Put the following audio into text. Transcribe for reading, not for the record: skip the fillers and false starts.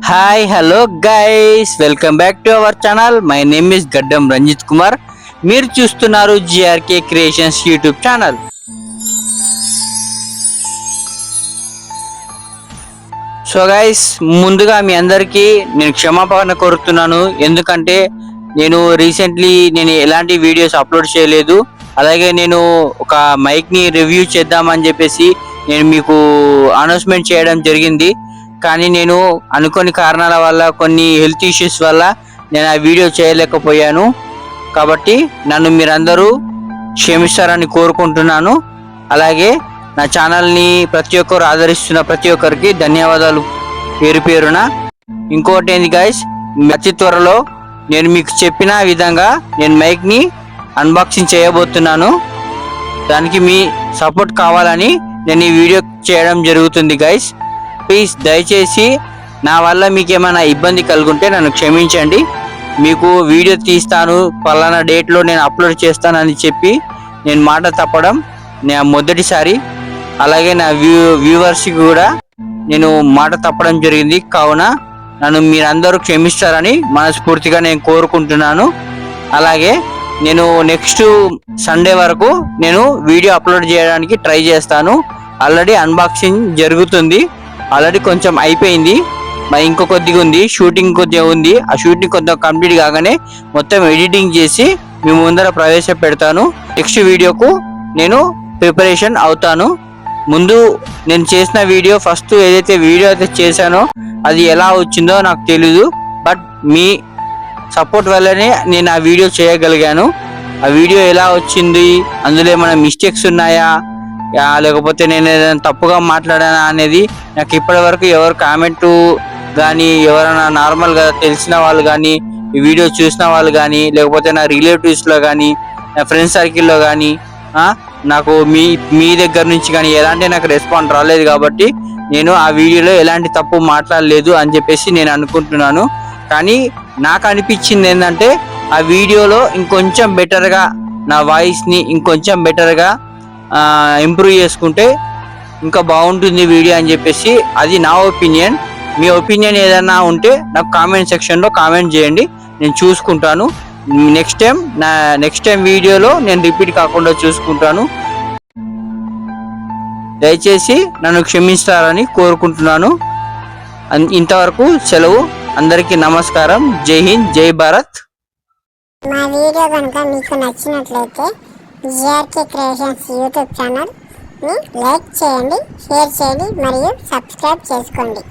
Hi hello guys, welcome back to our channel. My name is గడ్డం రంజిత్ కుమార్. మీరు చూస్తున్నారు GRK creations YouTube channel. So guys, ముందుగా మీ అందరికీ నేను క్షమాపణ కోరుతున్నాను. ఎందుకంటే నేను రీసెంట్లీ ఎలాంటి వీడియోస్ అప్లోడ్ చేయలేదు. అలాగే నేను ఒక మైక్ని రివ్యూ చేద్దామని చెప్పేసి నేను మీకు అనౌన్స్మెంట్ చేయడం జరిగింది. కానీ నేను అనుకోని కారణాల వల్ల, కొన్ని హెల్త్ ఇష్యూస్ వల్ల నేను ఆ వీడియో చేయలేకపోయాను. కాబట్టి నన్ను మీరందరూ క్షమిస్తారని కోరుకుంటున్నాను. అలాగే నా ఛానల్ని ప్రతి ఒక్కరు ఆదరిస్తున్న ప్రతి ఒక్కరికి ధన్యవాదాలు పేరు పేరున. ఇంకోటి ఏంది గైస్, అతి త్వరలో నేను మీకు చెప్పిన విధంగా నేను మైక్ని అన్బాక్సింగ్ చేయబోతున్నాను. దానికి మీ సపోర్ట్ కావాలని నేను ఈ వీడియో చేయడం జరుగుతుంది గైస్. ప్లీజ్ దయచేసి నా వల్ల మీకు ఏమైనా ఇబ్బంది కలుగుంటే నన్ను క్షమించండి. మీకు వీడియో తీస్తాను, పలానా డేట్లో నేను అప్లోడ్ చేస్తానని చెప్పి నేను మాట తప్పడం నా మొదటిసారి. అలాగే నా వ్యూవర్స్కి కూడా నేను మాట తప్పడం జరిగింది. కావున నన్ను మీరందరూ క్షమిస్తారని మనస్ఫూర్తిగా నేను కోరుకుంటున్నాను. అలాగే నేను నెక్స్ట్ సండే వరకు నేను వీడియో అప్లోడ్ చేయడానికి ట్రై చేస్తాను. ఆల్రెడీ అన్బాక్సింగ్ జరుగుతుంది, ఆల్రెడీ కొంచెం అయిపోయింది, మరి ఇంకో కొద్దిగా ఉంది, షూటింగ్ కొద్దిగా ఉంది. ఆ షూటింగ్ కొద్దిగా కంప్లీట్ కాగానే మొత్తం ఎడిటింగ్ చేసి మీ ముందర ప్రవేశపెడతాను. నెక్స్ట్ వీడియోకు నేను ప్రిపరేషన్ అవుతాను. ముందు నేను చేసిన వీడియో, ఫస్ట్ ఏదైతే వీడియో అయితే చేశానో అది ఎలా వచ్చిందో నాకు తెలీదు. బట్ మీ సపోర్ట్ వల్లనే నేను ఆ వీడియో చేయగలిగాను. ఆ వీడియో ఎలా వచ్చింది, అందులో ఏమైనా మిస్టేక్స్ ఉన్నాయా, లేకపోతే నేను ఏదైనా తప్పుగా మాట్లాడానా అనేది నాకు ఇప్పటి వరకు ఎవరు కామెంటు కానీ, ఎవరైనా నార్మల్గా తెలిసిన వాళ్ళు కానీ, ఈ వీడియో చూసిన వాళ్ళు కానీ, లేకపోతే నా రిలేటివ్స్లో కానీ, నా ఫ్రెండ్స్ సర్కిల్లో కానీ నాకు మీ దగ్గర నుంచి కానీ ఎలాంటి నాకు రెస్పాన్స్ రాలేదు. కాబట్టి నేను ఆ వీడియోలో ఎలాంటి తప్పు మాట్లాడలేదు అని చెప్పేసి నేను అనుకుంటున్నాను. కానీ నాకు అనిపించింది ఏంటంటే, ఆ వీడియోలో ఇంకొంచెం బెటర్గా నా వాయిస్ని ఇంకొంచెం బెటర్గా ఇంప్రూవ్ చేసుకుంటే ఇంకా బాగుంటుంది వీడియో అని చెప్పేసి అది నా ఒపీనియన్. మీ ఒపీనియన్ ఏదైనా ఉంటే నాకు కామెంట్ సెక్షన్లో కామెంట్ చేయండి, నేను చూసుకుంటాను. నెక్స్ట్ టైం వీడియోలో నేను రిపీట్ కాకుండా చూసుకుంటాను. దయచేసి నన్ను క్షమిస్తారని కోరుకుంటున్నాను. ఇంతవరకు సెలవు. అందరికీ నమస్కారం. జై హింద్, జై భారత్. మా వీడియో కనుక మీకు నచ్చినట్లయితే జిఆర్కే క్రియేషన్స్ యూట్యూబ్ ఛానల్ని లైక్ చేయండి, షేర్ చేయండి మరియు సబ్స్క్రైబ్ చేసుకోండి.